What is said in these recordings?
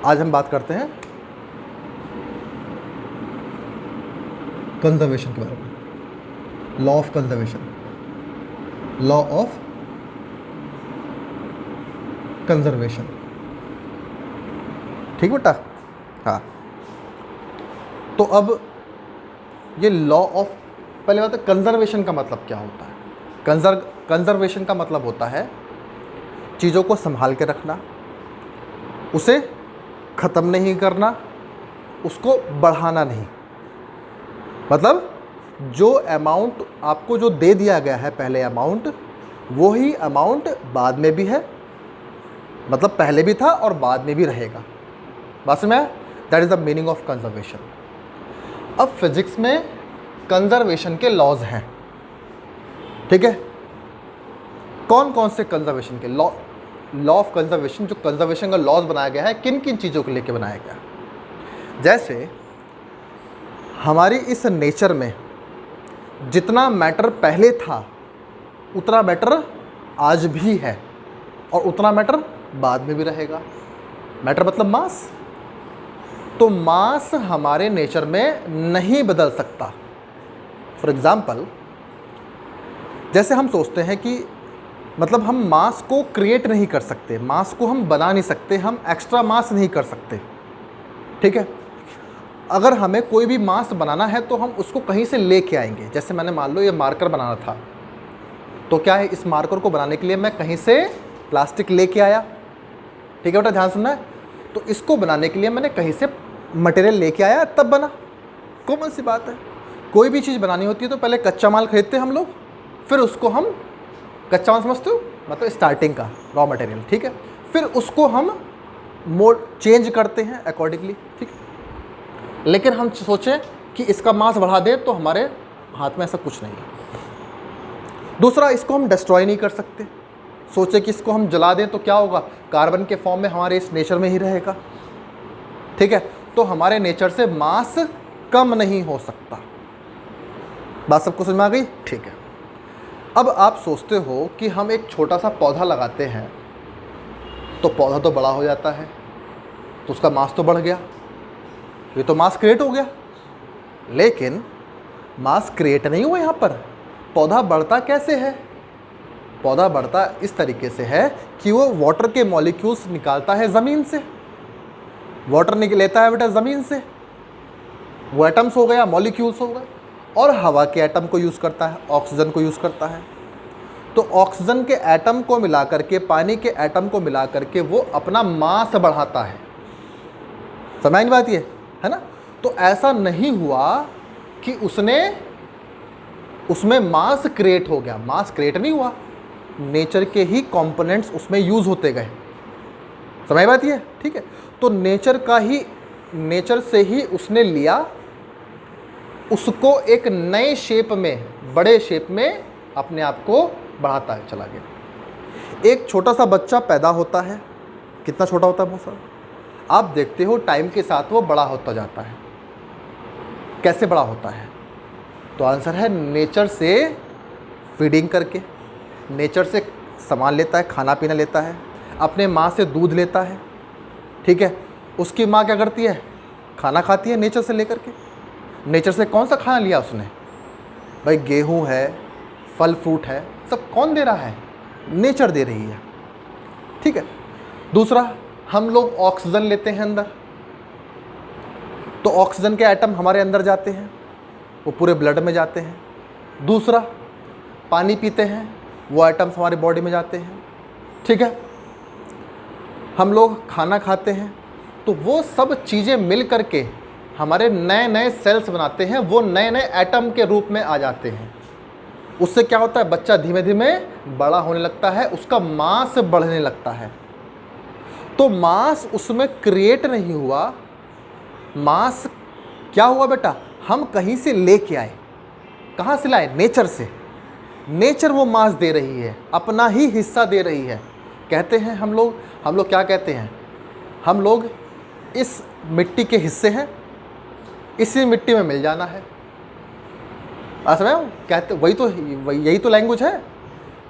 आज हम बात करते हैं कंजर्वेशन के बारे में, law of conservation, law of conservation. ठीक बेटा? हाँ, तो अब ये लॉ ऑफ, पहले बात है कंजर्वेशन का मतलब क्या होता है। कंजर्वेशन का मतलब होता है चीज़ों को संभाल के रखना, उसे ख़त्म नहीं करना, उसको बढ़ाना नहीं। मतलब जो अमाउंट आपको जो दे दिया गया है पहले अमाउंट, वही अमाउंट बाद में भी है, मतलब पहले भी था और बाद में भी रहेगा। बस में that is the meaning of conservation. अब फिजिक्स में कंजर्वेशन के लॉज हैं, ठीक है। कौन कौन से कंजर्वेशन के लॉ ऑफ कंजर्वेशन, जो कंजर्वेशन का लॉज बनाया गया है, किन किन चीज़ों को लेके बनाया गया। जैसे हमारी इस नेचर में जितना मैटर पहले था उतना मैटर आज भी है और उतना मैटर बाद में भी रहेगा। मैटर मतलब मास। तो मास हमारे नेचर में नहीं बदल सकता। फॉर एग्ज़ाम्पल, जैसे हम सोचते हैं कि मतलब हम मास को क्रिएट नहीं कर सकते, मास को हम बना नहीं सकते, हम एक्स्ट्रा मास नहीं कर सकते, ठीक है। अगर हमें कोई भी मास बनाना है तो हम उसको कहीं से लेके आएंगे। जैसे मैंने मान लो ये मार्कर बनाना था, तो क्या है, इस मार्कर को बनाने के लिए मैं कहीं से प्लास्टिक लेके आया, ठीक है बेटा, ध्यान सुनना है। तो इसको बनाने के लिए मैंने कहीं से मटेरियल लेके आया, तब बना। कॉमन सी बात है, कोई भी चीज़ बनानी होती है तो पहले कच्चा माल खरीदते हैं हम लोग, फिर उसको हम, कच्चा माल समझते हो, मतलब स्टार्टिंग का रॉ मटेरियल, ठीक है, फिर उसको हम मोड चेंज करते हैं अकॉर्डिंगली, ठीक है। लेकिन हम सोचें कि इसका मास बढ़ा दें तो हमारे हाथ में ऐसा कुछ नहीं है। दूसरा, इसको हम डिस्ट्रॉय नहीं कर सकते। सोचे कि इसको हम जला दें तो क्या होगा, कार्बन के फॉर्म में हमारे इस नेचर में ही रहेगा, ठीक है। तो हमारे नेचर से मास कम नहीं हो सकता। बात सबको समझ में आ गई? ठीक है। अब आप सोचते हो कि हम एक छोटा सा पौधा लगाते हैं तो पौधा तो बड़ा हो जाता है, तो उसका मास तो बढ़ गया, ये तो मास क्रिएट हो गया। लेकिन मास क्रिएट नहीं हुआ यहाँ पर। पौधा बढ़ता कैसे है? पौधा बढ़ता इस तरीके से है कि वो वाटर के मॉलिक्यूल्स निकालता है ज़मीन से। वाटर लेता है बेटा ज़मीन से, वो एटम्स हो गया, मॉलिक्यूल्स हो गए, और हवा के एटम को यूज़ करता है, ऑक्सीजन को यूज़ करता है। तो ऑक्सीजन के एटम को मिला करके, पानी के एटम को मिला करके वो अपना मास बढ़ाता है। समझ में बात ये है ना? तो ऐसा नहीं हुआ कि उसमें मास क्रिएट हो गया। मास क्रिएट नहीं हुआ, नेचर के ही कंपोनेंट्स उसमें यूज़ होते गए। समझ बात ये? ठीक है। तो नेचर से ही उसने लिया, उसको एक नए शेप में, बड़े शेप में अपने आप को बढ़ाता है, चला गया। एक छोटा सा बच्चा पैदा होता है, कितना छोटा होता है, बहुत सारा। आप देखते हो टाइम के साथ वो बड़ा होता जाता है। कैसे बड़ा होता है? तो आंसर है नेचर से फीडिंग करके, नेचर से सामान लेता है, खाना पीना लेता है, अपने माँ से दूध लेता है, ठीक है। उसकी माँ क्या करती है? खाना खाती है नेचर से लेकर के। नेचर से कौन सा खाना लिया उसने? भाई गेहूँ है, फल फ्रूट है, सब कौन दे रहा है? नेचर दे रही है, ठीक है। दूसरा, हम लोग ऑक्सीजन लेते हैं अंदर, तो ऑक्सीजन के एटम हमारे अंदर जाते हैं, वो पूरे ब्लड में जाते हैं। दूसरा, पानी पीते हैं, वो एटम्स हमारे बॉडी में जाते हैं, ठीक है। हम लोग खाना खाते हैं, तो वो सब चीज़ें मिल करके हमारे नए नए सेल्स बनाते हैं, वो नए नए एटम के रूप में आ जाते हैं। उससे क्या होता है? बच्चा धीमे धीमे बड़ा होने लगता है, उसका मास बढ़ने लगता है। तो मास उसमें क्रिएट नहीं हुआ, मास क्या हुआ बेटा? हम कहीं से लेके आए। कहाँ से लाए? नेचर से। नेचर वो मास दे रही है, अपना ही हिस्सा दे रही है। कहते हैं हम लोग क्या कहते हैं? हम लोग इस मिट्टी के हिस्से हैं, इसी मिट्टी में मिल जाना है। समझ कहते यही तो लैंग्वेज है।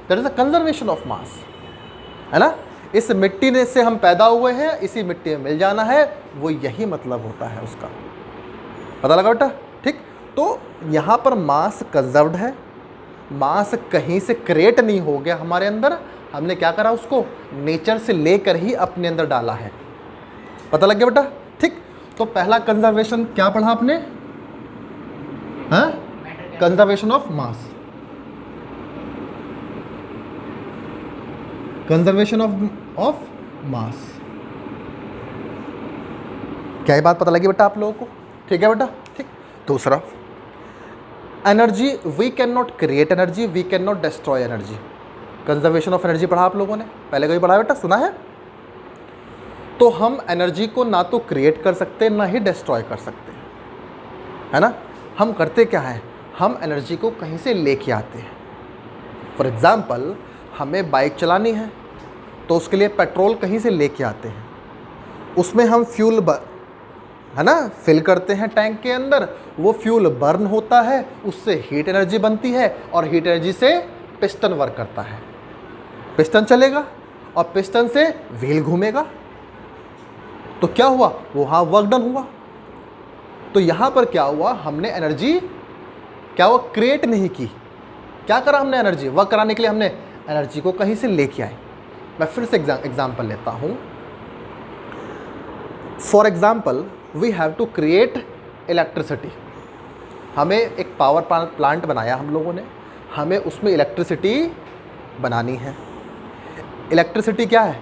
That is the conservation of mass, है ना। इस मिट्टी ने से हम पैदा हुए हैं, इसी मिट्टी में मिल जाना है, वो यही मतलब होता है उसका। पता लगा बेटा? ठीक। तो यहाँ पर मास कंजर्व्ड है, मास कहीं से क्रिएट नहीं हो गया हमारे अंदर, हमने क्या करा, उसको नेचर से लेकर ही अपने अंदर डाला है। पता लग गया बेटा? ठीक। तो पहला कंजर्वेशन क्या पढ़ा आपने? हाँ, conservation of mass, conservation of mass. क्या ये बात पता लगी बेटा आप लोगों को? ठीक है बेटा? ठीक। दूसरा, energy, we can not create energy, we can not destroy energy. Conservation of energy पढ़ा आप लोगों ने, पहले कभी पढ़ा बेटा? सुना है? तो हम एनर्जी को ना तो क्रिएट कर सकते ना ही डिस्ट्रॉय कर सकते, है ना। हम करते क्या है, हम एनर्जी को कहीं से लेके आते हैं। फॉर एग्ज़ाम्पल, हमें बाइक चलानी है तो उसके लिए पेट्रोल कहीं से लेके आते हैं, उसमें हम फ्यूल है ना फिल करते हैं टैंक के अंदर, वो फ्यूल बर्न होता है, उससे हीट एनर्जी बनती है और हीट एनर्जी से पिस्टन वर्क करता है, पिस्टन चलेगा और पिस्टन से व्हील घूमेगा, तो क्या हुआ, वो हाँ वर्क डन हुआ। तो यहाँ पर क्या हुआ, हमने एनर्जी क्या वो क्रिएट नहीं की, क्या करा हमने, एनर्जी वर्क कराने के लिए हमने एनर्जी को कहीं से लेके आए। मैं फिर से एग्जाम्पल लेता हूँ। For example, we have to create electricity. हमें एक पावर प्लांट बनाया हम लोगों ने, हमें उसमें इलेक्ट्रिसिटी बनानी है। इलेक्ट्रिसिटी क्या है,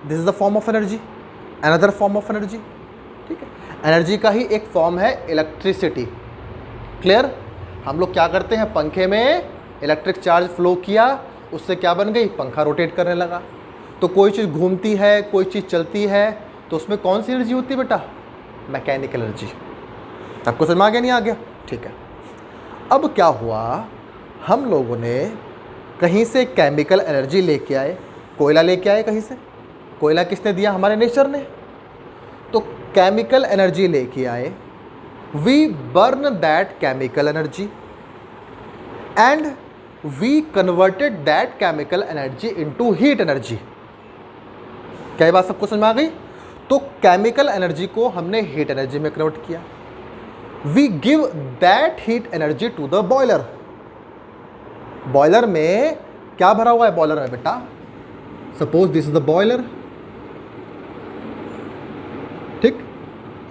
this is the form of energy, another form of energy. ठीक है, एनर्जी का ही एक फॉर्म है इलेक्ट्रिसिटी। क्लियर? हम लोग क्या करते हैं, पंखे में इलेक्ट्रिक चार्ज फ्लो किया, उससे क्या बन गई, पंखा रोटेट करने लगा। तो कोई चीज़ घूमती है, कोई चीज़ चलती है, तो उसमें कौन सी एनर्जी होती है बेटा, मैकेनिकल एनर्जी। आपको समझ में आ गया, नहीं आ गया? ठीक है। अब क्या हुआ, हम लोगों ने कहीं से केमिकल एनर्जी लेके आए, कोयला लेके आए कहीं से, कोयला किसने दिया, हमारे नेचर ने। तो केमिकल एनर्जी लेके आए, we burn that chemical energy and we converted that chemical energy into heat energy. क्या ये बात सबको समझ में आ गई? तो केमिकल एनर्जी को हमने हीट एनर्जी में कन्वर्ट किया। We give that heat energy to the boiler. Boiler में क्या भरा हुआ है, बॉयलर में बेटा, suppose this is the boiler, ठीक,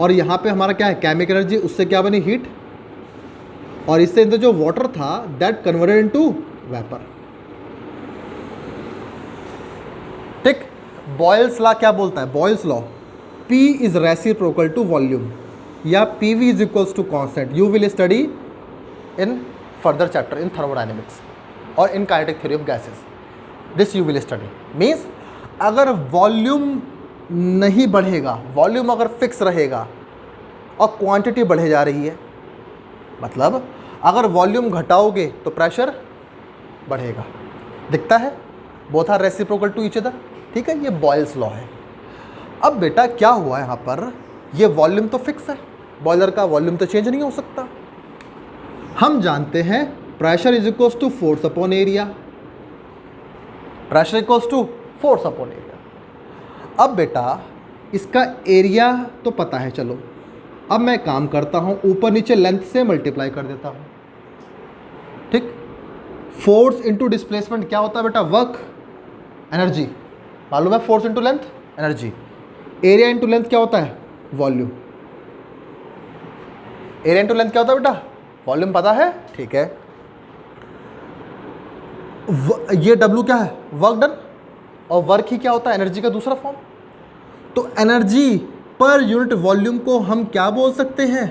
और यहां पे हमारा क्या है, केमिकल एनर्जी, उससे क्या बनी, हीट, और इससे अंदर जो वाटर था दैट कन्वर्टेड इनटू वेपर। ठीक। बॉयल्स लॉ क्या बोलता है, Boyle's law, P is reciprocal to volume या PV is equals to constant. You will study in further chapter in thermodynamics और in kinetic theory of gases, this you will study. Means अगर volume नहीं बढ़ेगा, volume अगर fix रहेगा और quantity बढ़े जा रही है, मतलब अगर वॉल्यूम घटाओगे तो प्रेशर बढ़ेगा, दिखता है, both are reciprocal to each other. ठीक है, ये बॉयल्स लॉ है। अब बेटा क्या हुआ यहाँ पर, ये वॉल्यूम तो फिक्स है, बॉयलर का वॉल्यूम तो चेंज नहीं हो सकता। हम जानते हैं pressure is equals to force upon area, pressure equals to force upon area. अब बेटा इसका एरिया तो पता है, चलो अब मैं काम करता हूँ, ऊपर नीचे लेंथ से मल्टीप्लाई कर देता हूँ। ठीक, फोर्स इंटू डिस्प्लेसमेंट क्या होता है बेटा, वर्क, एनर्जी, मालूम है, force into length energy. Area into length क्या होता है, वॉल्यूम। एरिया इंटू लेंथ क्या होता है बेटा, वॉल्यूम, पता है? ठीक है। ये W क्या है, वर्क डन, और वर्क ही क्या होता है, एनर्जी का दूसरा फॉर्म। तो एनर्जी पर यूनिट वॉल्यूम को हम क्या बोल सकते हैं,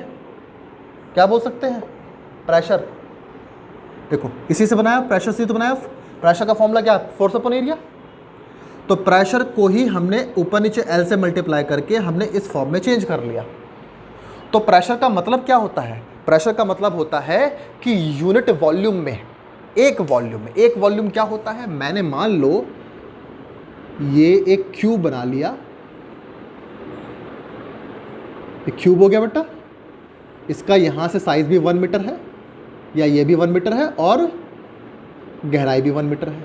क्या बोल सकते हैं, प्रेशर। देखो इसी से बनाया, प्रेशर से तो बनाया, प्रेशर का फॉर्मूला क्या, फोर्स अपॉन एरिया। तो प्रेशर को ही हमने ऊपर नीचे L से मल्टीप्लाई करके हमने इस फॉर्म में चेंज कर लिया। तो प्रेशर का मतलब क्या होता है, प्रेशर का मतलब होता है कि यूनिट वॉल्यूम में, एक वॉल्यूम में, एक वॉल्यूम क्या होता है, मैंने मान लो ये एक क्यूब बना लिया, एक क्यूब हो गया बेटा, इसका यहाँ से साइज भी 1 मीटर है, या ये भी 1 मीटर है, और गहराई भी 1 मीटर है।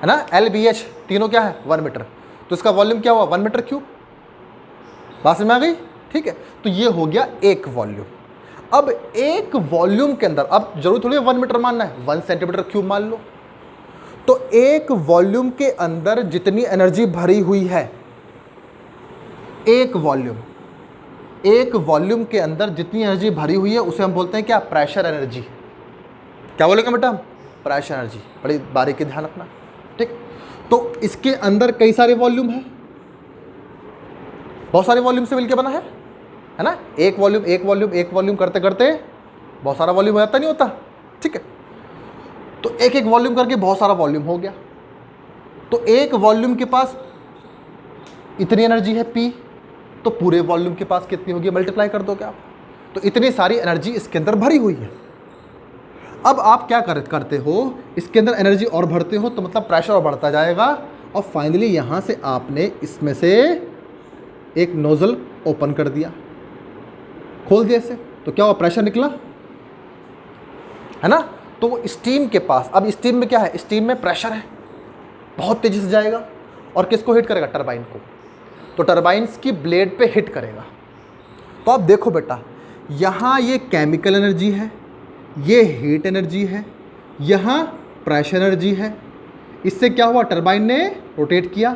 है ना, LBH तीनों क्या है 1 मीटर, तो इसका वॉल्यूम क्या हुआ 1 मीटर क्यूब। बात समझ में आ गई, ठीक है। तो ये हो गया एक वॉल्यूम। अब एक वॉल्यूम के अंदर, अब जरूर थोड़ी 1 मीटर मानना है, 1 सेंटीमीटर क्यूब मान लो। तो एक वॉल्यूम के अंदर जितनी एनर्जी भरी हुई है, एक वॉल्यूम के अंदर जितनी एनर्जी भरी हुई है उसे हम बोलते हैं क्या, प्रेशर एनर्जी। क्या बोलेंगे बेटा हम, प्रेशर एनर्जी। बड़ी बारीकी ध्यान रखना, ठीक। तो इसके अंदर कई सारे वॉल्यूम है, बहुत सारे वॉल्यूम से मिलकर बना है ना। एक वॉल्यूम करते करते बहुत सारा वॉल्यूम हो जाता, नहीं होता, ठीक है। तो एक एक वॉल्यूम करके बहुत सारा वॉल्यूम हो गया। तो एक वॉल्यूम के पास इतनी एनर्जी है P, तो पूरे वॉल्यूम के पास कितनी होगी, मल्टीप्लाई कर दोगे आप। तो इतनी सारी एनर्जी इसके अंदर भरी हुई है। अब आप क्या करते हो, इसके अंदर एनर्जी और भरते हो, तो मतलब प्रेशर और बढ़ता जाएगा। और फाइनली यहां से आपने इसमें से एक नोजल ओपन कर दिया, खोल दिया इसे, तो क्या हुआ, प्रेशर निकला, है ना। तो वो स्टीम के पास, अब स्टीम में क्या है, स्टीम में प्रेशर है, बहुत तेजी से जाएगा और किसको हिट करेगा, टरबाइन को। तो टरबाइन्स की ब्लेड पे हिट करेगा। तो आप देखो बेटा, यहाँ ये केमिकल एनर्जी है, ये हीट एनर्जी है, यहाँ प्रेशर एनर्जी है। इससे क्या हुआ, टरबाइन ने रोटेट किया,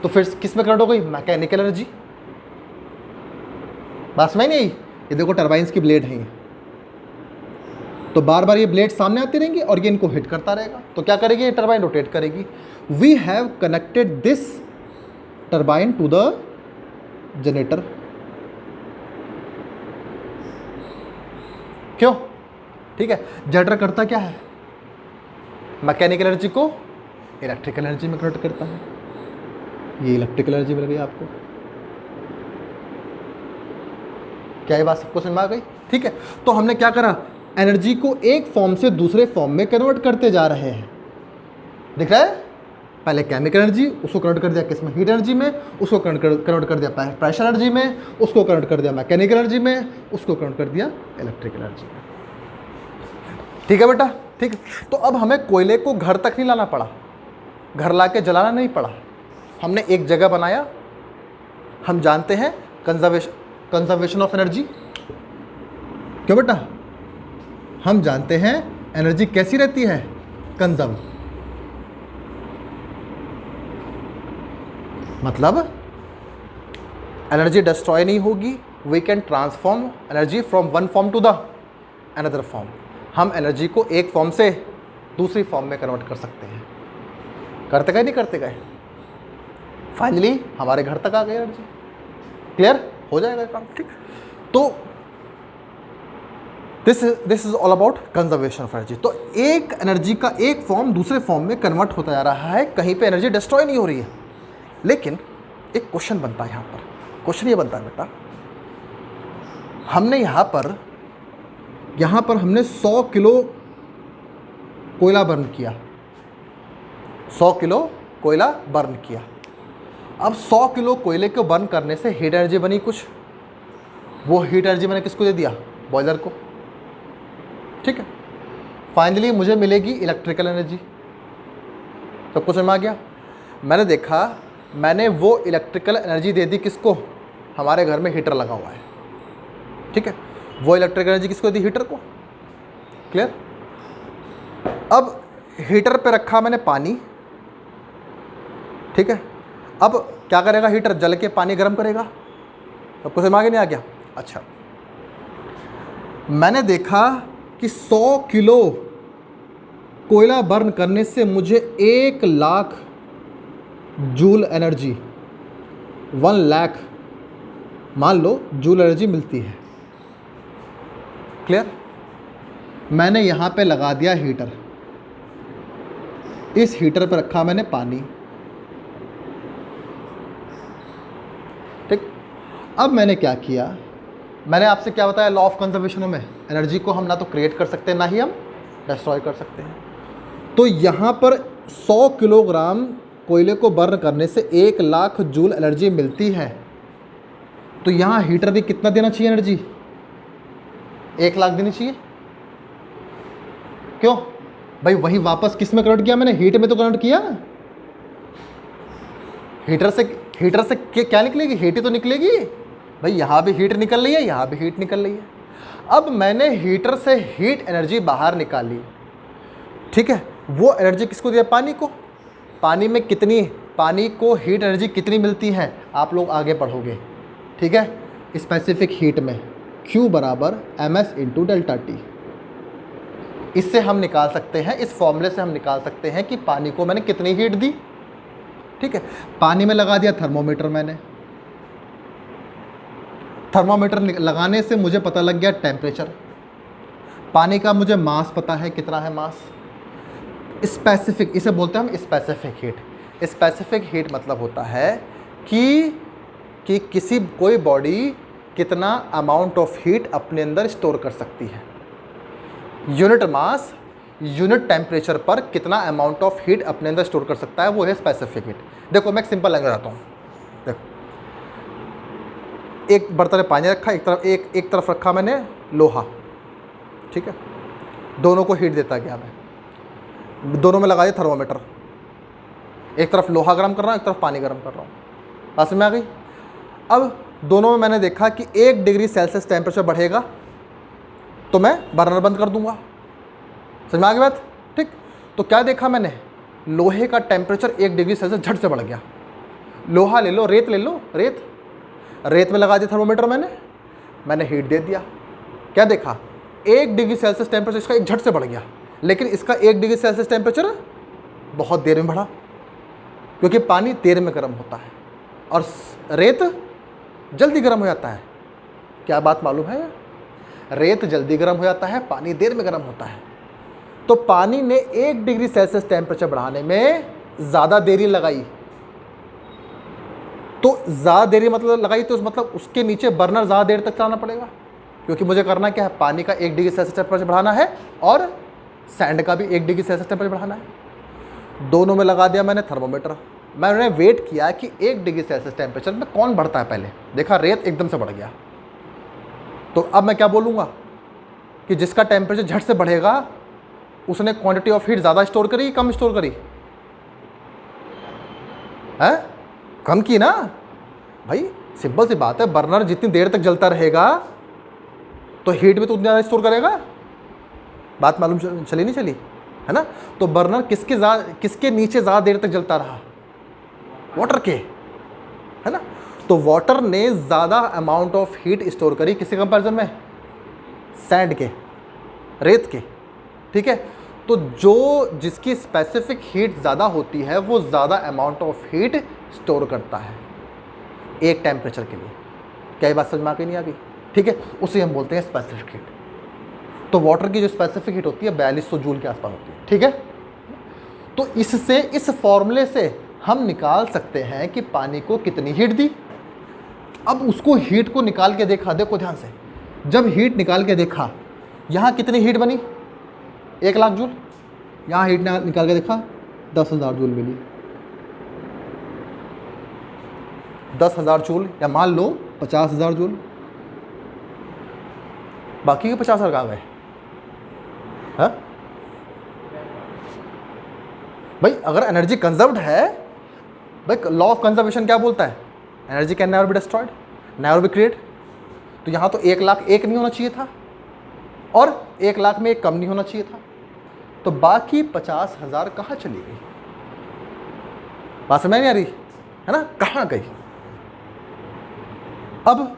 तो फिर किस में कन्वर्ट हो गई, मैकेनिकल एनर्जी। बात समझ नहीं, ये देखो टरबाइन्स की ब्लेड है ये, तो बार बार ये ब्लेड सामने आती रहेंगी और ये इनको हिट करता रहेगा। तो क्या करेगी, ये टरबाइन रोटेट करेगी। We have connected this turbine to the generator. क्यों, ठीक है। जनरेटर करता क्या है, मैकेनिकल एनर्जी को इलेक्ट्रिकल एनर्जी में कन्वर्ट करता है। ये इलेक्ट्रिकल एनर्जी मिल गई आपको। क्या ये बात सबको समझ में आ गई, ठीक है। तो हमने क्या करा, एनर्जी को एक फॉर्म से दूसरे फॉर्म में कन्वर्ट करते जा रहे हैं, दिख रहा है। पहले केमिकल एनर्जी, उसको कन्वर्ट कर दिया किसमें, हीट एनर्जी में, उसको कन्वर्ट कर दिया प्रेशर एनर्जी में, उसको कन्वर्ट कर दिया मैकेनिकल एनर्जी में, उसको कन्वर्ट कर दिया इलेक्ट्रिकल एनर्जी में। ठीक है बेटा, ठीक। तो अब हमें कोयले को घर तक नहीं लाना पड़ा, घर ला के जलाना नहीं पड़ा, हमने एक जगह बनाया। हम जानते हैं कंजर्वेशन ऑफ एनर्जी। क्यों बेटा, हम जानते हैं एनर्जी कैसी रहती है, कंजर्व, मतलब एनर्जी डिस्ट्रॉय नहीं होगी। We can transform energy from one form to the another form. हम एनर्जी को एक फॉर्म से दूसरी फॉर्म में कन्वर्ट कर सकते हैं। करते गए नहीं करते गए, फाइनली हमारे घर तक आ गई एनर्जी। क्लियर हो जाएगा काम, ठीक। तो this is all about conservation of energy. तो एक एनर्जी का एक फॉर्म दूसरे फॉर्म में कन्वर्ट होता जा रहा है, कहीं पे एनर्जी डिस्ट्रॉय नहीं हो रही है। लेकिन एक क्वेश्चन बनता है यहाँ पर, क्वेश्चन ये बनता है बेटा, हमने यहाँ पर हमने 100 किलो कोयला बर्न किया, 100 किलो कोयला बर्न किया। अब 100 किलो कोयले को बर्न करने से हीट एनर्जी बनी कुछ, वो हीट एनर्जी मैंने किसको दे दिया, बॉयलर को, ठीक है। फाइनली मुझे मिलेगी इलेक्ट्रिकल एनर्जी। सब कुछ समझ में आ गया। मैंने देखा, मैंने वो इलेक्ट्रिकल एनर्जी दे दी किसको, हमारे घर में हीटर लगा हुआ है, ठीक है। वो इलेक्ट्रिकल एनर्जी किसको दी, हीटर को। क्लियर। अब हीटर पे रखा मैंने पानी, ठीक है। अब क्या करेगा हीटर, जल के पानी गर्म करेगा। सबको समझ में नहीं आ गया। अच्छा, मैंने देखा कि 100 किलो कोयला बर्न करने से मुझे 1 लाख जूल एनर्जी, 1 लाख मान लो जूल एनर्जी मिलती है। क्लियर। मैंने यहाँ पे लगा दिया हीटर, इस हीटर पर रखा मैंने पानी, ठीक। अब मैंने क्या किया, मैंने आपसे क्या बताया, लॉ ऑफ कंजर्वेशन में एनर्जी को हम ना तो क्रिएट कर सकते हैं ना ही हम डिस्ट्रॉय कर सकते हैं। तो यहाँ पर 100 किलोग्राम कोयले को बर्न करने से 1 लाख जूल एनर्जी मिलती है। तो यहाँ हीटर भी कितना देना चाहिए एनर्जी, 1 लाख देनी चाहिए। क्यों, भाई वही वापस किस में कन्वर्ट किया मैंने, हीट में तो कन्वर्ट किया। हीटर से क्या निकलेगी, हीट ही तो निकलेगी भाई। यहाँ भी हीट निकल रही है, यहाँ भी हीट निकल रही है। अब मैंने हीटर से हीट एनर्जी बाहर निकाली, ठीक है। वो एनर्जी किसको दिया, पानी को। पानी में कितनी, पानी को हीट एनर्जी कितनी मिलती है आप लोग आगे पढ़ोगे, ठीक है। स्पेसिफिक हीट में Q बराबर ms इंटू डेल्टा टी। इससे हम निकाल सकते हैं, इस फॉर्मूले से हम निकाल सकते हैं कि पानी को मैंने कितनी हीट दी, ठीक है। पानी में लगा दिया थर्मोमीटर मैंने, थर्मोमीटर लगाने से मुझे पता लग गया टेम्परेचर। पानी का मुझे मास पता है, कितना है मास। स्पेसिफिक, इसे बोलते हैं हम स्पेसिफिक हीट। स्पेसिफिक हीट मतलब होता है कि कोई बॉडी कितना अमाउंट ऑफ हीट अपने अंदर स्टोर कर सकती है। यूनिट मास यूनिट टेम्परेचर पर कितना अमाउंट ऑफ हीट अपने अंदर स्टोर कर सकता है, वो है स्पेसिफिक हीट। देखो मैं एक सिंपल लैंग्वेज आता हूँ। देखो एक बर्तन में पानी रखा, एक तरफ रखा मैंने लोहा, ठीक है। दोनों को हीट देता गया मैं, दोनों में लगा दिया थर्मोमीटर। एक तरफ लोहा गर्म कर रहा हूँ, एक तरफ पानी गर्म कर रहा हूँ, पास में आ गई। अब दोनों में मैंने देखा कि 1 डिग्री सेल्सियस टेम्परेचर बढ़ेगा तो मैं बर्नर बंद कर दूंगा। समझ में आ गई बात, ठीक। तो क्या देखा मैंने, लोहे का टेम्परेचर 1 डिग्री सेल्सियस झट से बढ़ गया। लोहा ले लो, रेत ले लो, रेत में लगा दिया थर्मोमीटर मैंने हीट दे दिया। क्या देखा, 1 डिग्री सेल्सियस टेम्परेचर इसका एक झट से बढ़ गया, लेकिन इसका 1 डिग्री सेल्सियस टेम्परेचर बहुत देर में बढ़ा, क्योंकि पानी देर में गर्म होता है और रेत जल्दी गर्म हो जाता है। क्या बात मालूम है, रेत जल्दी गर्म हो जाता है, पानी देर में गर्म होता है। तो पानी ने 1 डिग्री सेल्सियस टेम्परेचर बढ़ाने में ज़्यादा देरी लगाई, तो ज़्यादा देरी मतलब लगाई तो मतलब उसके नीचे बर्नर ज़्यादा देर तक चलाना पड़ेगा, क्योंकि मुझे करना क्या है, पानी का 1 डिग्री सेल्सियस टेम्परेचर बढ़ाना है और सैंड का भी 1 डिग्री सेल्सियस टेम्परेचर बढ़ाना है। दोनों में लगा दिया मैंने थर्मोमीटर। मैंने वेट किया कि 1 डिग्री सेल्सियस टेम्परेचर में कौन बढ़ता है, पहले देखा रेत एकदम से बढ़ गया। तो अब मैं क्या बोलूँगा कि जिसका टेम्परेचर झट से बढ़ेगा उसने क्वांटिटी ऑफ हीट ज़्यादा स्टोर करी, कम स्टोर करी है, कम की ना भाई। सिंपल सी बात है, बर्नर जितनी देर तक जलता रहेगा तो हीट भी तो उतनी ज़्यादा स्टोर करेगा। बात मालूम चली नहीं चली, है ना। तो बर्नर किसके नीचे ज़्यादा देर तक जलता रहा, वाटर के, है ना। तो वाटर ने ज़्यादा अमाउंट ऑफ हीट स्टोर करी, किसके कंपैरिजन में, सैंड के, रेत के, ठीक है। तो जिसकी स्पेसिफिक हीट ज़्यादा होती है वो ज़्यादा अमाउंट ऑफ हीट स्टोर करता है एक टेम्परेचर के लिए। क्या ये बात समझ में आ गई, नहीं आ गई, ठीक है। उसे हम बोलते हैं स्पेसिफिक हीट। तो वाटर की जो स्पेसिफिक हीट होती है 4200 जूल के आसपास होती है, ठीक है। तो इससे, इस फॉर्मूले से हम निकाल सकते हैं कि पानी को कितनी हीट दी। अब उसको हीट को निकाल के देखा, देखो ध्यान से, जब हीट निकाल के देखा यहाँ कितनी हीट बनी, 1 लाख जूल। यहाँ हीट निकाल के देखा 10,000 जूल मिली, 10,000 जूल, या मान लो 50,000 जूल। बाकी के 50,000 कहाँ गए, हाँ भाई। अगर एनर्जी कंजर्व्ड है, भाई लॉ ऑफ कंजर्वेशन क्या बोलता है, energy can never be destroyed, never be create. तो यहाँ तो 1 लाख एक नहीं होना चाहिए था और 1 लाख में एक कम नहीं होना चाहिए था, तो बाकी 50,000 कहाँ चली गई, बात समझ नहीं आ रही है ना, कहाँ गई। अब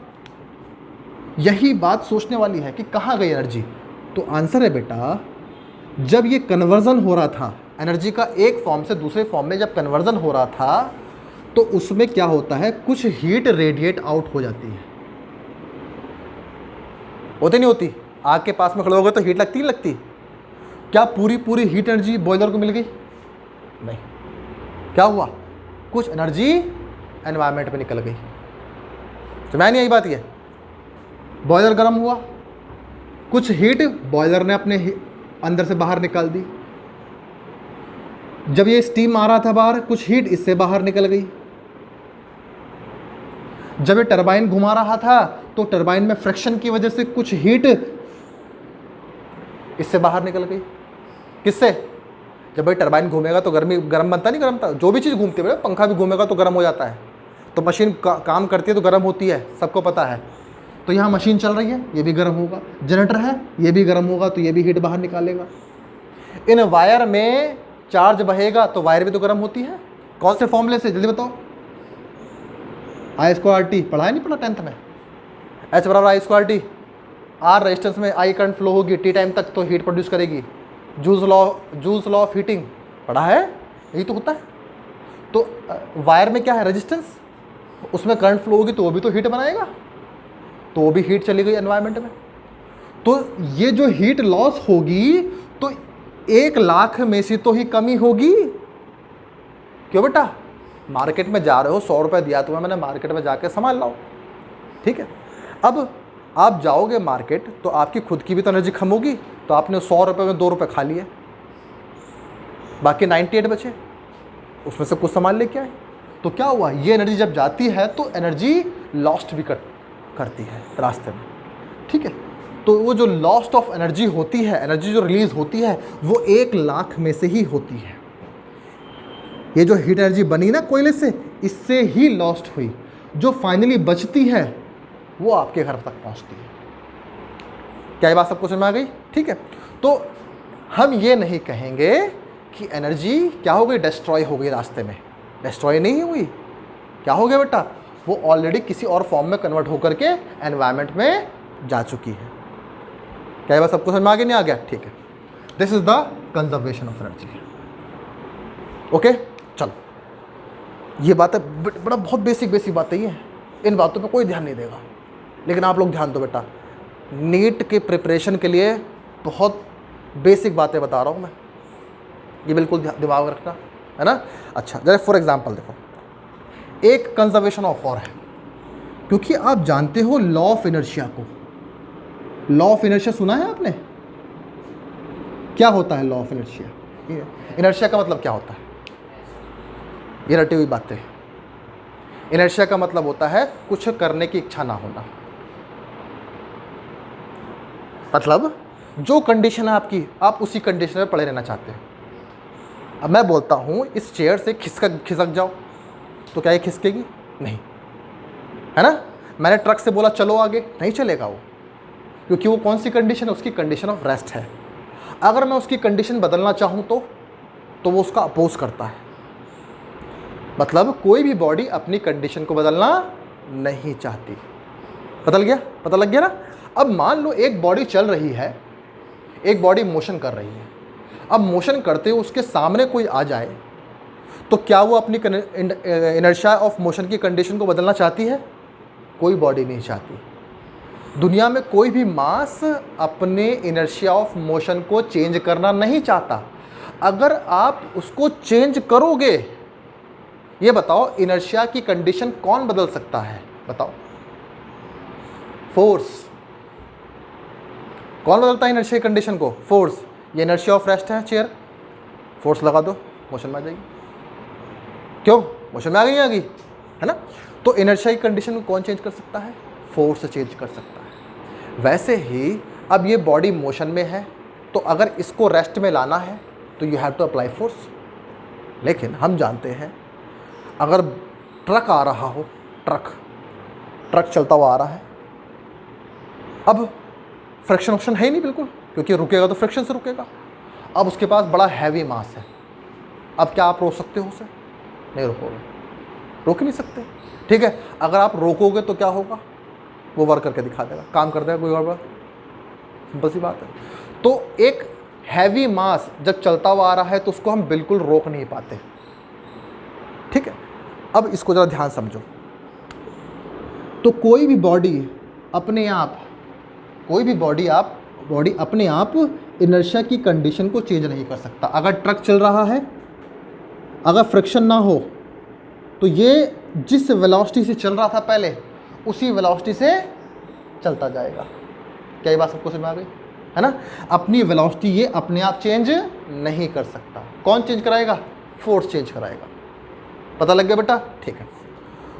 यही बात सोचने वाली है कि कहाँ गई एनर्जी। तो आंसर है बेटा, जब ये कन्वर्जन हो रहा था, एनर्जी का एक फॉर्म से दूसरे फॉर्म में जब कन्वर्जन हो रहा था, तो उसमें क्या होता है, कुछ हीट रेडिएट आउट हो जाती है, होती नहीं होती। आग के पास में खड़े हो गए तो हीट लगती नहीं लगती, क्या पूरी हीट एनर्जी बॉयलर को मिल गई, नहीं। क्या हुआ, कुछ एनर्जी एनवायरनमेंट में निकल गई। समझ नहीं आई बात, ये बॉयलर गर्म हुआ, कुछ हीट बॉयलर ने अपने अंदर से बाहर निकाल दी। जब ये स्टीम आ रहा था बाहर, कुछ हीट इससे बाहर निकल गई। जब ये टरबाइन घुमा रहा था तो टरबाइन में फ्रिक्शन की वजह से कुछ हीट इससे बाहर निकल गई, किससे, जब भाई टरबाइन घूमेगा तो गर्म बनता नहीं, गर्म था, जो भी चीज़ घूमती है, पंखा भी घूमेगा तो गर्म हो जाता है, तो मशीन काम करती है तो गर्म होती है, सबको पता है। तो यहाँ मशीन चल रही है, ये भी गर्म होगा, जनरेटर है, ये भी गर्म होगा, तो ये भी हीट बाहर निकालेगा। इन वायर में चार्ज बहेगा तो वायर भी तो गर्म होती है। कौन से फॉर्मूले से, जल्दी बताओ। I²RT पढ़ा है, नहीं पढ़ा 10th में? H बराबर I²RT। R रेजिस्टेंस में I करंट फ्लो होगी T टाइम तक, तो हीट प्रोड्यूस करेगी। जूल्स लॉ ऑफ हीटिंग पढ़ा है, यही तो होता है। तो वायर में क्या है, रेजिस्टेंस, उसमें करंट फ्लो होगी तो वो भी तो हीट बनाएगा, तो वो भी हीट चली गई एनवायरनमेंट में। तो ये जो हीट लॉस होगी तो 1 लाख में से तो ही कमी होगी। क्यों बेटा, मार्केट में जा रहे हो, 100 रुपये दिया तुम्हें मैंने, मार्केट में जाके सामान लाओ, ठीक है। अब आप जाओगे मार्केट तो आपकी खुद की भी तो एनर्जी कम होगी, तो आपने 100 रुपये में 2 रुपये खा लिए, बाकी 98 बचे, उसमें से कुछ सामान लेके आए, तो क्या हुआ, ये एनर्जी जब जाती है तो एनर्जी लॉस्ट भी करती है रास्ते में, ठीक है। तो वो जो लॉस्ट ऑफ एनर्जी होती है, एनर्जी जो रिलीज होती है, वो 1 लाख में से ही होती है। ये जो हीट एनर्जी बनी ना कोयले से, इससे ही लॉस्ट हुई, जो फाइनली बचती है वो आपके घर तक पहुंचती है। क्या ये बात सबको समझ में आ गई? ठीक है। तो हम ये नहीं कहेंगे कि एनर्जी क्या हो गई, डिस्ट्रॉय हो गई रास्ते में, डिस्ट्रॉय नहीं हुई। क्या हो गया बेटा, वो ऑलरेडी किसी और फॉर्म में कन्वर्ट होकर के एनवायरनमेंट में जा चुकी है। क्या ये बात सबको समझ में आ गया, नहीं आ गया? ठीक है। This is the conservation of energy. Okay, चलो, ये बात है, बड़ा बहुत बेसिक बातें ये हैं, इन बातों पे कोई ध्यान नहीं देगा, लेकिन आप लोग ध्यान दो बेटा, नीट के प्रिपरेशन के लिए बहुत बेसिक बातें बता रहा हूँ मैं, ये बिल्कुल दिमाग में रखना है ना। अच्छा, जरा फॉर एग्जांपल देखो, एक कंजर्वेशन ऑफ और है, क्योंकि आप जानते हो लॉ ऑफ इनर्शिया को। लॉ ऑफ इनर्शिया सुना है आपने? क्या होता है लॉ ऑफ इनर्शिया? इनर्शिया का मतलब क्या होता है? ये रटी हुई बातें। इनर्शिया का मतलब होता है कुछ करने की इच्छा ना होना, मतलब जो कंडीशन है आपकी, आप उसी कंडीशन में पड़े रहना चाहते हैं। अब मैं बोलता हूँ इस चेयर से खिसक जाओ, तो क्या ये खिसकेगी? नहीं, है ना। मैंने ट्रक से बोला चलो आगे, नहीं चलेगा वो, क्योंकि वो कौन सी कंडीशन है, उसकी कंडीशन ऑफ रेस्ट है। अगर मैं उसकी कंडीशन बदलना चाहूँ तो वो उसका अपोज करता है। मतलब कोई भी बॉडी अपनी कंडीशन को बदलना नहीं चाहती। पता लग गया ना। अब मान लो एक बॉडी चल रही है, एक बॉडी मोशन कर रही है। अब मोशन करते हुए उसके सामने कोई आ जाए तो क्या वो अपनी इनर्शिया ऑफ मोशन की कंडीशन को बदलना चाहती है? कोई बॉडी नहीं चाहती। दुनिया में कोई भी मास अपने इनर्शिया ऑफ मोशन को चेंज करना नहीं चाहता। अगर आप उसको चेंज करोगे, ये बताओ इनर्शिया की कंडीशन कौन बदल सकता है? बताओ। फोर्स। कौन बदलता है इनर्शिया की कंडीशन को? फोर्स। ये इनर्शिया ऑफ रेस्ट है चेयर, फोर्स लगा दो, मोशन में आ जाएगी। क्यों? मोशन में आ गई, है ना। तो इनर्शिया की कंडीशन को कौन चेंज कर सकता है? फोर्स चेंज कर सकता है। वैसे ही अब ये बॉडी मोशन में है, तो अगर इसको रेस्ट में लाना है तो you have to apply force. लेकिन हम जानते हैं अगर ट्रक आ रहा हो, ट्रक चलता हुआ आ रहा है, अब फ्रिक्शन ऑप्शन है ही नहीं बिल्कुल, क्योंकि रुकेगा तो फ्रिक्शन से रुकेगा। अब उसके पास बड़ा हैवी मास है, अब क्या आप रोक सकते हो उसे? नहीं रोकोगे, रोक नहीं सकते। ठीक है, अगर आप रोकोगे तो क्या होगा? वो वर्क करके दिखा देगा, काम कर देगा, कोई और बात, सिंपल सी बात है। तो एक हैवी मास जब चलता हुआ आ रहा है तो उसको हम बिल्कुल रोक नहीं पाते। ठीक है, अब इसको जरा ध्यान समझो। तो कोई भी बॉडी अपने आप, बॉडी अपने आप इनर्शिया की कंडीशन को चेंज नहीं कर सकता। अगर ट्रक चल रहा है, अगर फ्रिक्शन ना हो तो ये जिस वेलोसिटी से चल रहा था पहले, उसी वेलोसिटी से चलता जाएगा। क्या ये बात सबको समझ में आ गई, है ना। अपनी वेलोसिटी ये अपने आप चेंज नहीं कर सकता। कौन चेंज कराएगा? फोर्स चेंज कराएगा। पता लग गया बेटा? ठीक है।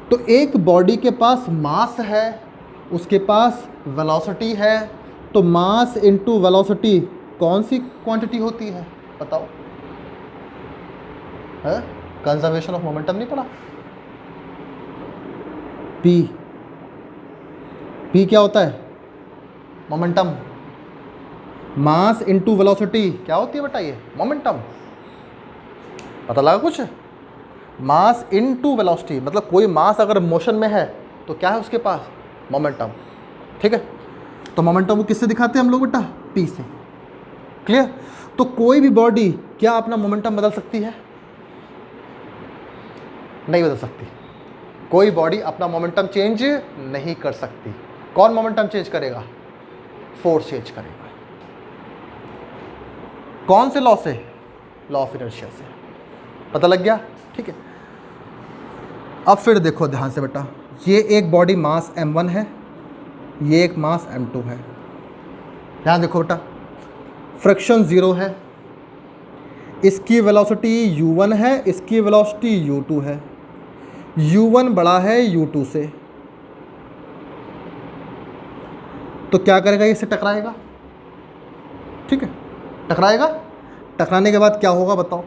तो एक बॉडी के पास मास है, उसके पास वेलोसिटी है, तो मास इनटू वेलोसिटी कौन सी क्वांटिटी होती है? बताओ। है, कंजर्वेशन ऑफ मोमेंटम नहीं पढ़ा? पी, पी क्या होता है? मोमेंटम। मास इनटू वेलोसिटी क्या होती है बेटा? ये मोमेंटम। पता लगा कुछ? मास इनटू वेलोसिटी मतलब कोई मास अगर मोशन में है तो क्या है उसके पास? मोमेंटम। ठीक है, तो मोमेंटम को किससे दिखाते हैं हम लोग बेटा? पी से। क्लियर? तो कोई भी बॉडी क्या अपना मोमेंटम बदल सकती है? नहीं बदल सकती। कोई बॉडी अपना मोमेंटम चेंज नहीं कर सकती। कौन मोमेंटम चेंज करेगा? फोर्स चेंज करेगा। कौन से लॉ से? लॉ ऑफ इनर्शिया से। पता लग गया? ठीक है, अब फिर देखो ध्यान से बेटा, ये एक बॉडी मास m1 है, ये एक मास m2 है। ध्यान देखो बेटा, फ्रिक्शन 0 है, इसकी वेलोसिटी u1 है, इसकी वेलोसिटी u2 है। u1 बड़ा है u2 से, तो क्या करेगा? इससे टकराएगा। ठीक है, टकराएगा। टकराने के बाद क्या होगा बताओ?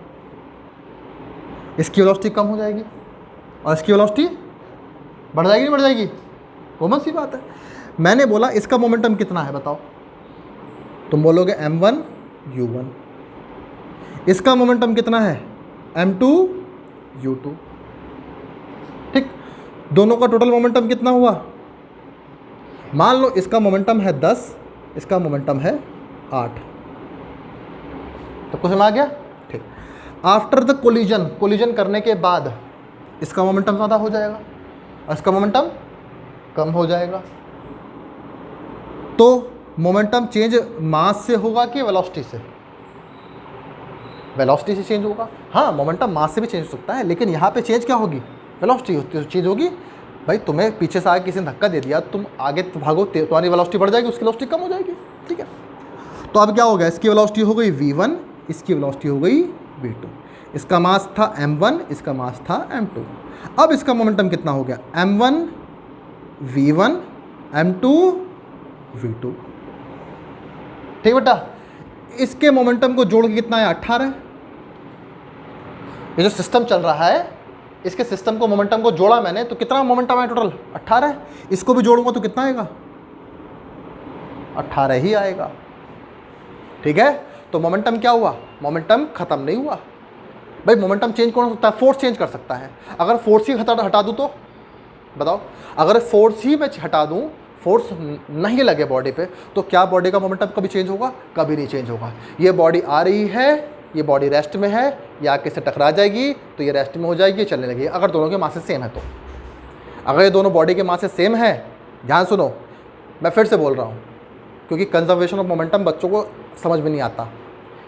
इसकी वेलोसिटी कम हो जाएगी और इसकी वेलोसिटी बढ़ जाएगी, नहीं बढ़ जाएगी? कॉमन सी बात है। मैंने बोला इसका मोमेंटम कितना है बताओ? तुम बोलोगे m1 u1। इसका मोमेंटम कितना है? m2 u2। ठीक, दोनों का टोटल मोमेंटम कितना हुआ? मान लो इसका मोमेंटम है 10, इसका मोमेंटम है 8। तो कुछ समझ आ गया? ठीक। आफ्टर द कोलिजन, कोलिजन करने के बाद इसका मोमेंटम ज़्यादा हो जाएगा और इसका मोमेंटम कम हो जाएगा। तो मोमेंटम चेंज मास से होगा कि वेलोसिटी से? वेलोसिटी से चेंज होगा। हाँ, मोमेंटम मास से भी चेंज हो सकता है, लेकिन यहाँ पे चेंज क्या होगी? वेलोसिटी चेंज होगी। भाई तुम्हें पीछे से आगे किसी ने धक्का दे दिया, तुम आगे भागो, तुम्हारी वेलोसिटी बढ़ जाएगी, उसकी वेलोसिटी कम हो जाएगी। ठीक है, तो अब क्या हो गया? इसकी वेलोसिटी हो गई v1, इसकी वेलोसिटी हो गई v2। इसका मास था m1, इसका मास था m2। अब इसका मोमेंटम कितना हो गया? m1 v1 m2 v2। ठीक बेटा, इसके मोमेंटम को जोड़ के कितना है? 18। ये जो सिस्टम चल रहा है, इसके सिस्टम को मोमेंटम को जोड़ा मैंने, तो कितना मोमेंटम है टोटल? 18। इसको भी जोड़ूंगा तो कितना आएगा? 18 ही आएगा। ठीक है, तो मोमेंटम क्या हुआ? मोमेंटम खत्म नहीं हुआ। भाई मोमेंटम चेंज कौन हो सकता है? फोर्स चेंज कर सकता है। अगर फोर्स ही हटा दूँ तो बताओ, अगर फोर्स ही मैं हटा दूँ, फोर्स नहीं लगे बॉडी पे, तो क्या बॉडी का मोमेंटम कभी चेंज होगा? कभी नहीं चेंज होगा। ये बॉडी आ रही है, ये बॉडी रेस्ट में है, ये आके से टकरा जाएगी तो ये रेस्ट में हो जाएगी, चलने लगेगी। अगर दोनों के मासेस सेम है तो, अगर ये दोनों बॉडी के मासेस सेम है, ध्यान सुनो, मैं फिर से बोल रहा हूँ क्योंकि कंजर्वेशन ऑफ मोमेंटम बच्चों को समझ में नहीं आता।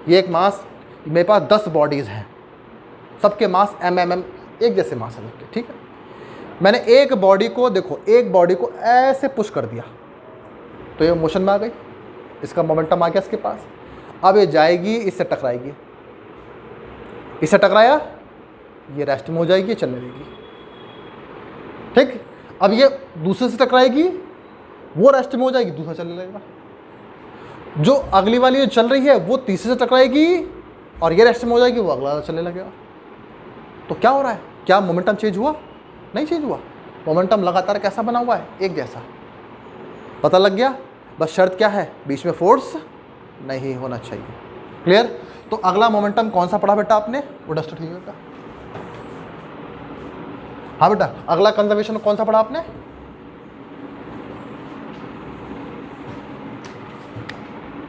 ये एक मास, मेरे पास 10 बॉडीज़ हैं, सबके मास mm एक जैसे मास है सबके। ठीक है, मैंने एक बॉडी को, देखो एक बॉडी को ऐसे पुश कर दिया तो ये मोशन में आ गई, इसका मोमेंटम आ गया इसके पास। अब ये जाएगी, इससे टकराएगी, इससे टकराया, ये रेस्ट में हो जाएगी, चलने लगेगी। ठीक, अब ये दूसरे से टकराएगी, वो रेस्ट में हो जाएगी, दूसरा चलने लगेगा। जो अगली वाली जो चल रही है वो तीसरे से टकराएगी और ये रेस्ट में हो जाएगी, वो अगला चलने लगेगा। तो क्या हो रहा है? क्या मोमेंटम चेंज हुआ? नहीं चेंज हुआ। मोमेंटम लगातार कैसा बना हुआ है? एक जैसा। पता लग गया? बस शर्त क्या है? बीच में फोर्स नहीं होना चाहिए। क्लियर? तो अगला मोमेंटम कौन सा पढ़ा बेटा आपने? वो डस्टर ठीक बेटा। हाँ बेटा, अगला कंजर्वेशन कौन सा पढ़ा आपने?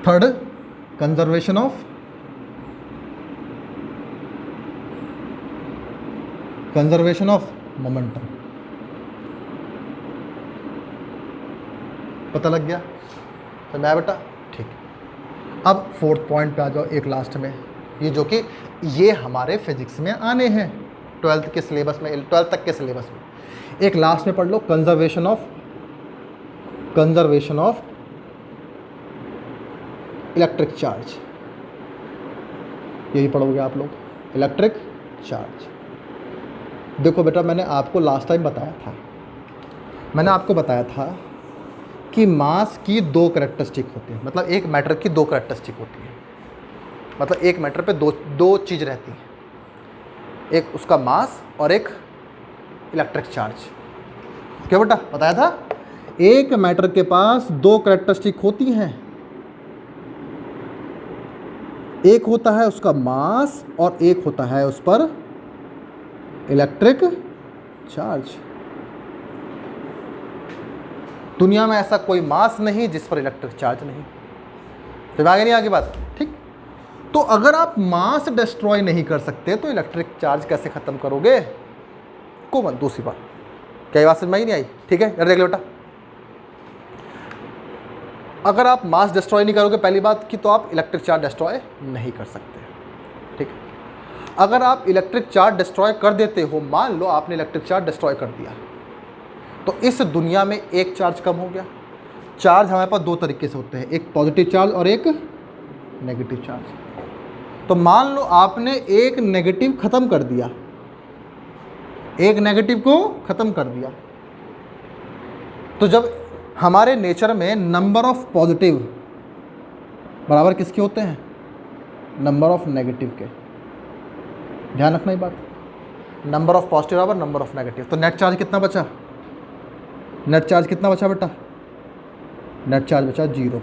Third, conservation of momentum. पता लग गया? तो मैं बेटा ठीक। अब फोर्थ पॉइंट पे आ जाओ, एक लास्ट में, ये जो कि ये हमारे फिजिक्स में आने हैं 12th के सिलेबस में, 12th तक के सिलेबस में। एक लास्ट में पढ़ लो, कंजर्वेशन ऑफ इलेक्ट्रिक चार्ज। यही पढ़ोगे आप लोग, इलेक्ट्रिक चार्ज। देखो बेटा, मैंने आपको लास्ट टाइम बताया था, मैंने आपको बताया था कि मास की 2 करैक्टरिस्टिक होती है, मतलब एक मैटर की 2 करैक्टरिस्टिक होती है, मतलब एक मैटर पे दो चीज़ रहती है। एक उसका मास और एक इलेक्ट्रिक चार्ज। क्या बेटा बताया था? एक मैटर के पास दो कैरेक्टरिस्टिक होती हैं, एक होता है उसका मास और एक होता है उस पर इलेक्ट्रिक चार्ज। दुनिया में ऐसा कोई मास नहीं जिस पर इलेक्ट्रिक चार्ज नहीं। तो आगे नहीं आगे बात, ठीक। तो अगर आप मास डिस्ट्रॉय नहीं कर सकते तो इलेक्ट्रिक चार्ज कैसे खत्म करोगे? कॉमन दूसरी बात, क्या ये बात समझ में नहीं आई? ठीक है, देख लो बेटा, अगर आप मास डिस्ट्रॉय नहीं करोगे पहली बात की, तो आप इलेक्ट्रिक चार्ज डिस्ट्रॉय नहीं कर सकते, ठीक है। अगर आप इलेक्ट्रिक चार्ज डिस्ट्रॉय कर देते हो, मान लो आपने इलेक्ट्रिक चार्ज डिस्ट्रॉय कर दिया, तो इस दुनिया में एक चार्ज कम हो गया। चार्ज हमारे पास दो तरीके से होते हैं, एक पॉजिटिव चार्ज और एक नेगेटिव चार्ज। तो मान लो आपने एक नेगेटिव ख़त्म कर दिया, एक नेगेटिव को ख़त्म कर दिया, तो जब हमारे नेचर में नंबर ऑफ पॉजिटिव बराबर किसके होते हैं? नंबर ऑफ नेगेटिव के। ध्यान रखना ये बात, नंबर ऑफ पॉजिटिव बराबर नंबर ऑफ नेगेटिव। तो नेट चार्ज कितना बचा? नेट चार्ज कितना बचा बेटा? नेट चार्ज बचा 0।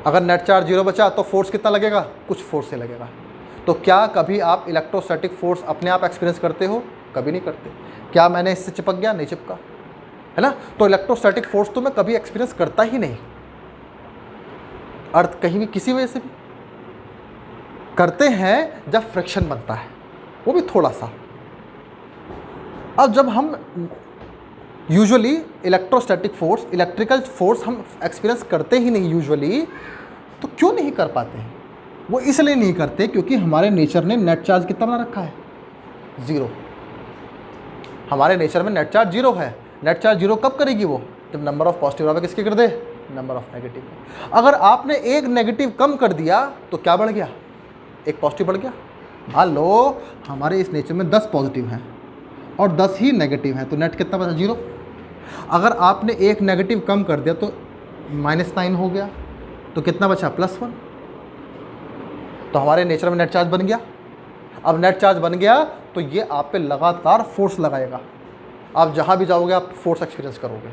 अगर नेट चार्ज 0 बचा तो फोर्स कितना लगेगा? कुछ फोर्स से लगेगा। तो क्या कभी आप इलेक्ट्रोस्टैटिक फोर्स अपने आप एक्सपीरियंस करते हो? कभी नहीं करते। क्या मैंने इससे चिपक गया? नहीं चिपका, है ना। तो इलेक्ट्रोस्टैटिक फोर्स तो मैं कभी एक्सपीरियंस करता ही नहीं। अर्थ कहीं भी किसी वजह से भी करते हैं जब फ्रिक्शन बनता है, वो भी थोड़ा सा। अब जब हम usually electrostatic force, electrical force हम एक्सपीरियंस करते ही नहीं यूजुअली, तो क्यों नहीं कर पाते हैं? वो इसलिए नहीं करते क्योंकि हमारे नेचर ने नेट चार्ज कितना बना रखा है? 0। हमारे नेचर में नेट चार्ज 0 है। नेट चार्ज 0 कब करेगी वो? जब नंबर ऑफ पॉजिटिव बराबर किसके कर दे? Number of negative. अगर आपने एक नेगेटिव कम कर दिया तो क्या बढ़ गया? एक पॉजिटिव बढ़ गया। मान लो हमारे इस नेचर में 10 पॉजिटिव हैं और 10 ही नेगेटिव हैं, तो नेट कितना बचा? 0। अगर आपने एक नेगेटिव कम कर दिया तो -9 हो गया, तो कितना बचा? +1। तो हमारे नेचर में नेट चार्ज बन गया। अब नेट चार्ज बन गया तो ये आप पे लगातार फोर्स लगाएगा। आप जहाँ भी जाओगे आप फोर्स एक्सपीरियंस करोगे।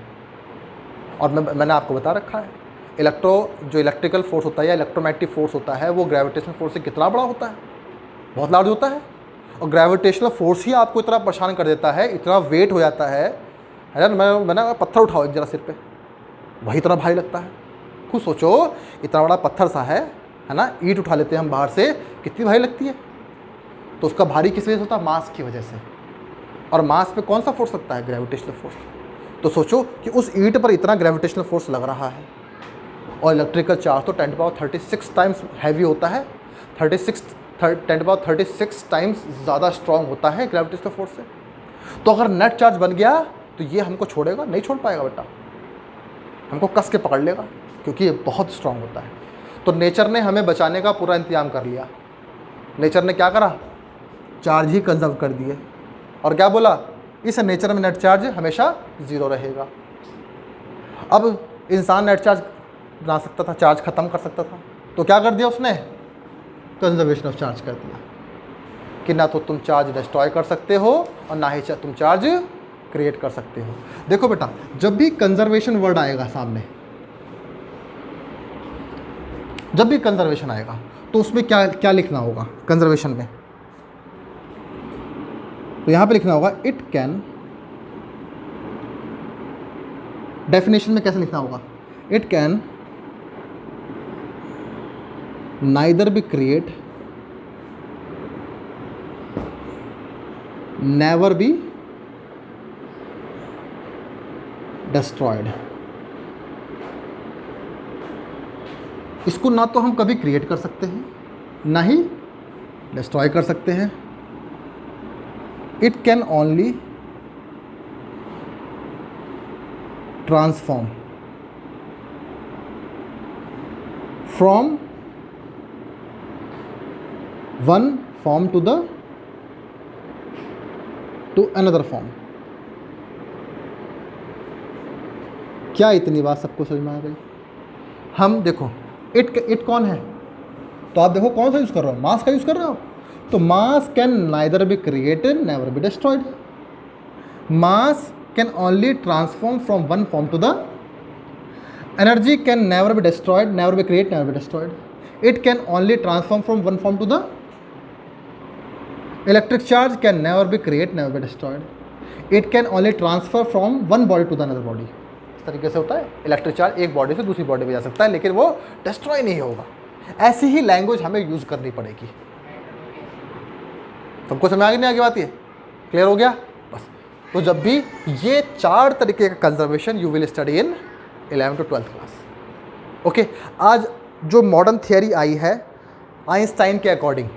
और मैंने आपको बता रखा है, जो इलेक्ट्रिकल फोर्स होता है या इलेक्ट्रोमैग्नेटिक फोर्स होता है, वो ग्रेविटेशनल फोर्स से कितना बड़ा होता है? बहुत लार्ज होता है। और ग्रेविटेशनल फोर्स ही आपको इतना परेशान कर देता है, इतना वेट हो जाता है ना। मैंने पत्थर उठाओ एक जरा सिर पे, वही इतना भारी लगता है। खुद सोचो, इतना बड़ा पत्थर सा है ना, ईंट उठा लेते हैं हम बाहर से, कितनी भारी लगती है। तो उसका भारी किस वजह से होता है? मास की वजह से। और मास पे कौन सा फोर्स लगता है? Gravitational force. तो सोचो कि उस ईंट पर इतना ग्रेविटेशनल फोर्स लग रहा है, और इलेक्ट्रिकल चार्ज तो 10⁻36 टाइम्स हैवी होता है, 10⁻36 टाइम्स ज़्यादा स्ट्रॉन्ग होता है ग्रेविटेशनल फोर्स से। तो अगर नेट चार्ज बन गया तो ये हमको छोड़ेगा? नहीं छोड़ पाएगा बेटा, हमको कस के पकड़ लेगा, क्योंकि ये बहुत स्ट्रॉन्ग होता है। तो नेचर ने हमें बचाने का पूरा इंतजाम कर लिया। नेचर ने क्या करा? चार्ज ही कंजर्व कर दिए, और क्या बोला? इस नेचर में नेट चार्ज हमेशा 0 रहेगा। अब इंसान नेट चार्ज बना सकता था, चार्ज ख़त्म कर सकता था, तो क्या कर दिया उसने? कंजर्वेशन ऑफ चार्ज कर दिया कि ना तो तुम चार्ज डिस्ट्रॉय कर सकते हो और ना ही तुम चार्ज क्रिएट कर सकते हो। देखो बेटा, जब भी कंजर्वेशन वर्ड आएगा सामने, जब भी कंजर्वेशन आएगा तो उसमें क्या क्या लिखना होगा? कंजर्वेशन में तो यहाँ पे लिखना होगा इट कैन। डेफिनेशन में कैसे लिखना होगा? It can neither B create, never be destroyed. इसको ना तो हम कभी क्रिएट कर सकते हैं, ना ही डिस्ट्रॉय कर सकते हैं। It can only transform from one form to another form. क्या इतनी बात सबको समझ में आ गई? हम देखो, इट कौन है? तो आप देखो कौन सा यूज़ कर रहे हो? मास का यूज़ कर रहे हो। तो mass can neither be created never be destroyed. Mass can only transform from one form to the. Energy can never be destroyed, never be create, never be destroyed. It can only transform from one form to the. Electric charge can never be create, never be destroyed. It can only transfer from one body to the another body. इस तरीके से होता है. Electric charge एक body से दूसरी body में जा सकता है, लेकिन वो डिस्ट्रॉय नहीं होगा. ऐसी ही लैंग्वेज हमें यूज़ करनी पड़ेगी. सबको समझ आ गई नहीं आगे बात? ये क्लियर हो गया बस. तो जब भी ये 4 तरीके का conservation you will study in 11th to 12th class. Okay. आज जो मॉडर्न थियरी आई है आइंस्टाइन के अकॉर्डिंग,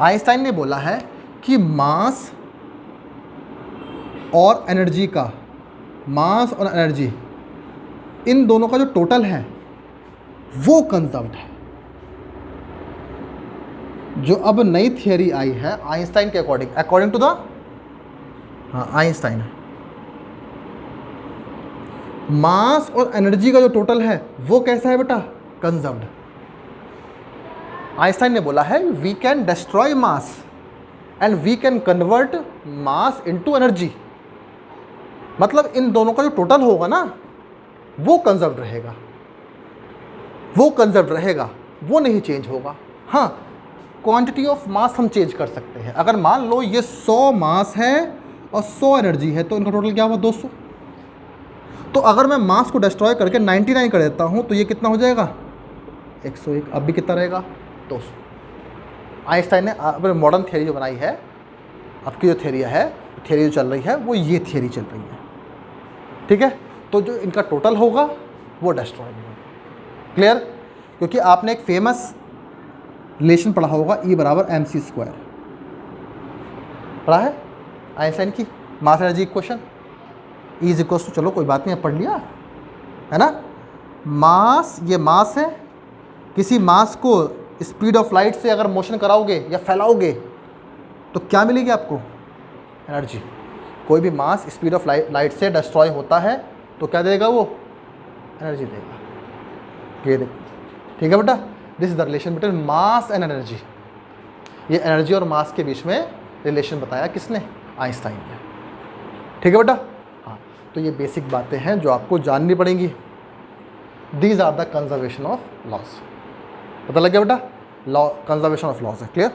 आइंस्टाइन ने बोला है कि मास और एनर्जी का, मास और एनर्जी इन दोनों का जो टोटल है वो कंजर्व्ड है. जो अब नई थियरी आई है आइंस्टाइन के अकॉर्डिंग, अकॉर्डिंग टू द, हाँ आइंस्टाइन, मास और एनर्जी का जो टोटल है वो कैसा है बेटा? कंजर्व्ड. आइंस्टाइन ने बोला है we can destroy mass and we can convert mass into energy. मतलब इन दोनों का जो टोटल होगा ना वो कंजर्व्ड रहेगा, वो कंजर्व्ड रहेगा, वो नहीं चेंज होगा. हाँ, क्वांटिटी ऑफ मास हम चेंज कर सकते हैं. अगर मान लो ये 100 मास है और 100 एनर्जी है तो इनका टोटल क्या हुआ? 200. तो अगर मैं मास को डिस्ट्रॉय करके 99 कर देता हूँ तो ये कितना हो जाएगा? 101. अब भी कितना रहेगा? 200. आइंस्टाइन ने अपने मॉडर्न थियरी जो बनाई है, आपकी जो थियरी है, थियरी जो चल रही है वो ये थियरी चल रही है. ठीक है. तो जो इनका टोटल होगा वो डिस्ट्रॉय नहीं होगा. क्लियर? क्योंकि आपने एक फेमस रिलेशन पढ़ा होगा E = mc². पढ़ा है आइंस्टाइन की मास एनर्जी इक्वेशन. E = चलो कोई बात नहीं, पढ़ लिया है ना. मास, ये मास है. किसी मास को स्पीड ऑफ लाइट से अगर मोशन कराओगे या फैलाओगे तो क्या मिलेगी आपको? एनर्जी. कोई भी मास स्पीड ऑफ लाइट से डिस्ट्रॉय होता है तो क्या देगा वो? एनर्जी देगा. ये देखो. ठीक है बेटा. This is the relation between mass and energy. ये एनर्जी और मास के बीच में रिलेशन बताया किसने? आइंस्टाइन ने. ठीक है बेटा. हाँ, तो ये बेसिक बातें हैं जो आपको जाननी पड़ेंगी. These are the conservation of laws. पता लग गया बेटा? लॉ, कंजर्वेशन ऑफ लॉस है. क्लियर?